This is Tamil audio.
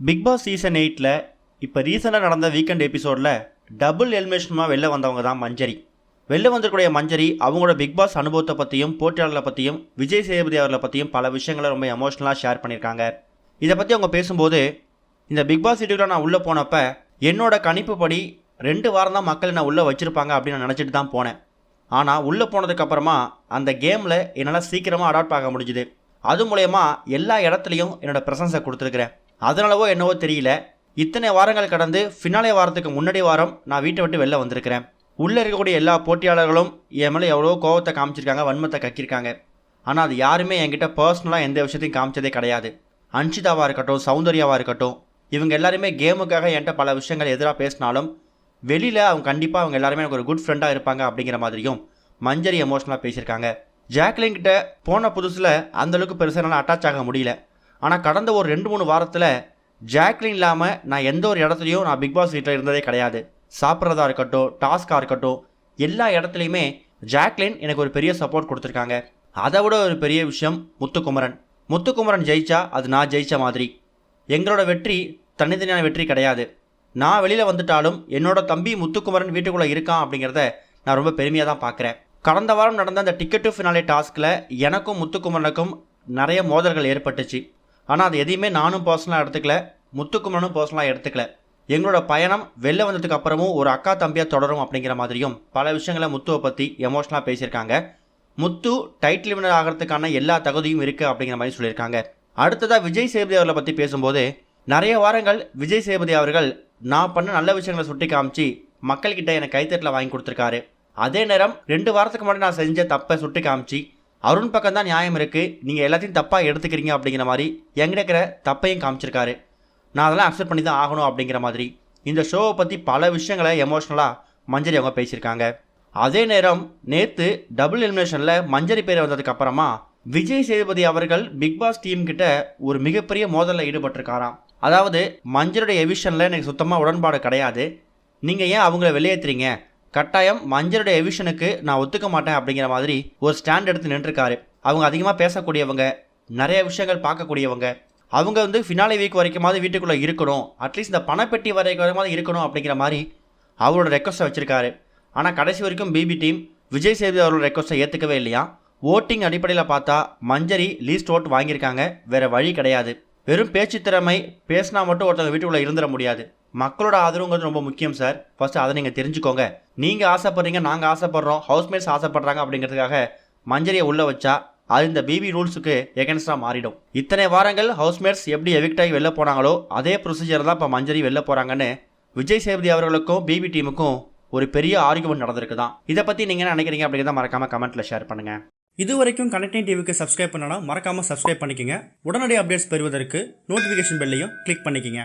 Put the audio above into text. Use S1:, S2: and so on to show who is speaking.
S1: பிக் பாஸ் சீசன் 8ல் இப்போ ரீசெண்டாக நடந்த வீக்கெண்ட் எபிசோடில் டபுள் எலிமினேஷனாக வெளில வந்தவங்க தான் மஞ்சரி. வெளில வந்திருக்கூடிய மஞ்சரி அவங்களோட பிக் பாஸ் அனுபவத்தை பற்றியும் போட்டியாளர்களை பற்றியும் விஜய் சேதுபதி அவர்களை பற்றியும் பல விஷயங்களை ரொம்ப எமோஷ்னலாக ஷேர் பண்ணியிருக்காங்க. இதை பற்றி அவங்க பேசும்போது, இந்த பிக் பாஸ் வீட்டுக்குள்ள நான் உள்ளே போனப்போ என்னோட கணிப்பு படி 2 வாரம் தான் மக்கள் என்னை உள்ளே வச்சுருப்பாங்க அப்படின்னு நான் நினச்சிட்டு தான் போனேன். ஆனால் உள்ளே போனதுக்கப்புறமா அந்த கேமில் என்னால் சீக்கிரமாக அடாப்ட் ஆக முடிஞ்சுது. அது மூலயமா எல்லா இடத்துலையும் என்னோடய ப்ரெசன்ஸை கொடுத்துருக்குறேன். அதனாலவோ என்னவோ தெரியல, இத்தனை வாரங்கள் கடந்து ஃபினாலே வாரத்துக்கு முன்னாடி வாரம் நான் வீட்டை விட்டு வெளில வந்திருக்கிறேன். உள்ளே இருக்கக்கூடிய எல்லா போட்டியாளர்களும் என் மேலே எவ்வளோ கோவத்தை காமிச்சிருக்காங்க, வன்மத்தை கக்கியிருக்காங்க. ஆனால் அது யாருமே என்கிட்ட பர்சனலாக எந்த விஷயத்தையும் காமிச்சதே கிடையாது. அன்ஷிதாவாக இருக்கட்டும், சௌந்தர்யாவாக இருக்கட்டும், இவங்க எல்லாருமே கேமுக்காக என்கிட்ட பல விஷயங்கள் எதிராக பேசினாலும் வெளியில் அவங்க கண்டிப்பாக அவங்க எல்லாருமே எனக்கு ஒரு குட் ஃப்ரெண்டாக இருப்பாங்க அப்படிங்கிற மாதிரியும் மஞ்சரி எமோஷனலாக பேசியிருக்காங்க. ஜாக்லின் கிட்ட போன புதுசில் அந்தளவுக்கு பெருசாக என்னால் அட்டாச் ஆக முடியல. ஆனால் கடந்த ஒரு 2-3 வாரத்தில் ஜாக்லின் இல்லாமல் நான் எந்த ஒரு இடத்துலையும் நான் பிக் பாஸ் வீட்டில் இருந்ததே கிடையாது. சாப்பிட்றதா இருக்கட்டும், டாஸ்காக இருக்கட்டும், எல்லா இடத்துலையுமே ஜாக்லின் எனக்கு ஒரு பெரிய சப்போர்ட் கொடுத்துருக்காங்க. அதை விட ஒரு பெரிய விஷயம் முத்துக்குமரன் ஜெயிச்சா அது நான் ஜெயித்த மாதிரி. எங்களோட வெற்றி தனித்தனியான வெற்றி கிடையாது. நான் வெளியில் வந்துட்டாலும் என்னோட தம்பி முத்துக்குமரன் வீட்டுக்குள்ளே இருக்கான் அப்படிங்கிறத நான் ரொம்ப பெருமையாக தான் பார்க்குறேன். கடந்த வாரம் நடந்த அந்த டிக்கெட் டு ஃபினாலே டாஸ்கில் எனக்கும் முத்துக்குமரனுக்கும் நிறைய மோதல்கள் ஏற்பட்டுச்சு. ஆனால் அது எதையுமே நானும் பர்சனலாக எடுத்துக்கல, முத்துக்குமரனும் பர்சனலாக எடுத்துக்கல. எங்களோட பயணம் வெளில வந்ததுக்கு அப்புறமும் ஒரு அக்கா தம்பியாக தொடரும் அப்படிங்கிற மாதிரியும் பல விஷயங்களை முத்துவை பற்றி எமோஷனலாக பேசியிருக்காங்க. முத்து டைட்டில் வினர் ஆகிறதுக்கான எல்லா தகுதியும் இருக்குது அப்படிங்கிற மாதிரி சொல்லியிருக்காங்க. அடுத்ததாக விஜய் சேதுபதி அவர்களை பற்றி பேசும்போது, நிறைய வாரங்கள் விஜய் சேதுபதி அவர்கள் நான் பண்ண நல்ல விஷயங்களை சுட்டி காமிச்சு மக்கள்கிட்ட எனக்கு கைத்தட்டில் வாங்கி கொடுத்துருக்காரு. அதே நேரம் 2 வாரத்துக்கு முன்னாடி நான் செஞ்ச தப்பை சுட்டி காமிச்சு அருண் பக்கம் தான் நியாயம் இருக்குது, நீங்கள் எல்லாத்தையும் தப்பாக எடுத்துக்கிறீங்க அப்படிங்கிற மாதிரி எங்கிட்ட இருக்கிற தப்பையும் காமிச்சிருக்காரு. நான் அதெல்லாம் அக்செப்ட் பண்ணி தான் ஆகணும் அப்படிங்கிற மாதிரி இந்த ஷோவை பற்றி பல விஷயங்களை எமோஷ்னலாக மஞ்சரி அவங்க பேசியிருக்காங்க. அதே நேரம் நேற்று டபுள் எலிமினேஷனில் மஞ்சரி பேர் வந்ததுக்கப்புறமா விஜய் சேதுபதி அவர்கள் பிக் பாஸ் டீம் கிட்ட ஒரு மிகப்பெரிய மோதலில் ஈடுபட்டிருக்காராம். அதாவது மஞ்சளுடைய எவிஷனில் எனக்கு சுத்தமாக உடன்பாடு கிடையாது, நீங்கள் ஏன் அவங்கள வெளியேற்றுறீங்க, கட்டாயம் மஞ்சளுடைய எவிஷனுக்கு நான் ஒத்துக்க மாட்டேன் அப்படிங்கிற மாதிரி ஒரு ஸ்டாண்ட் எடுத்து நின்றுருக்காரு. அவங்க அதிகமாக பேசக்கூடியவங்க, நிறைய விஷயங்கள் பார்க்கக்கூடியவங்க, அவங்க ஃபினாலே வீக் வரைக்குமாவது வீட்டுக்குள்ளே இருக்கணும், அட்லீஸ்ட் இந்த பணப்பெட்டி வரைக்குமாவது இருக்கணும் அப்படிங்கிற மாதிரி அவரோட ரெக்வஸ்ட்டை வச்சுருக்காரு. ஆனால் கடைசி வரைக்கும் பிபி டீம் விஜய் சேதுபதி அவரோட ரெக்வஸ்ட்டை ஏற்றுக்கவே இல்லையா. ஓட்டிங் அடிப்படையில் பார்த்தா மஞ்சரி லீஸ்ட் ஓட் வாங்கியிருக்காங்க. வேறு வழி கிடையாது. வெறும் பேச்சு திறமை பேசினா மட்டும் ஒருத்தவங்க வீட்டுக்குள்ளே இருந்துட முடியாது. மக்களோட ஆதரவுங்கிறது ரொம்ப முக்கியம் சார். ஃபர்ஸ்ட் அதை நீங்கள் தெரிஞ்சுக்கோங்க. நீங்கள் ஆசைப்படுறீங்க, நாங்கள் ஆசைப்படுறோம், ஹவுஸ்மேட்ஸ் ஆசைப்படுறாங்க அப்படிங்கிறதுக்காக மஞ்சரியை உள்ளே வச்சா அது இந்த பிபி ரூல்ஸுக்கு எகென்ஸ்டாக மாறிடும். இத்தனை வாரங்கள் ஹவுஸ்மேட்ஸ் எப்படி எவிக்ட் ஆகி வெளில போனாங்களோ அதே ப்ரொசீஜர் தான் இப்போ மஞ்சரி வெளில போகிறாங்கன்னு விஜய் சேதுபதி அவர்களுக்கும் பிபி டீமுக்கும் ஒரு பெரிய ஆர்குமெண்ட் நடந்திருக்கு தான். இதை பற்றி நீங்கள் என்ன நினைக்கிறீங்க அப்படிங்கிறத மறக்காமல் கமெண்ட்டில் ஷேர் பண்ணுங்கள். இது வரைக்கும் கனெக்டிங் டிவிக்கு சப்ஸ்கிரைப் பண்ணனா மறக்காமல் சப்ஸ்கிரைப் பண்ணிக்கங்க. உடனடி அப்டேட்ஸ் பெறுவதற்கு நோட்டிஃபிகேஷன் பெல்லையும் கிளிக் பண்ணிக்கங்க.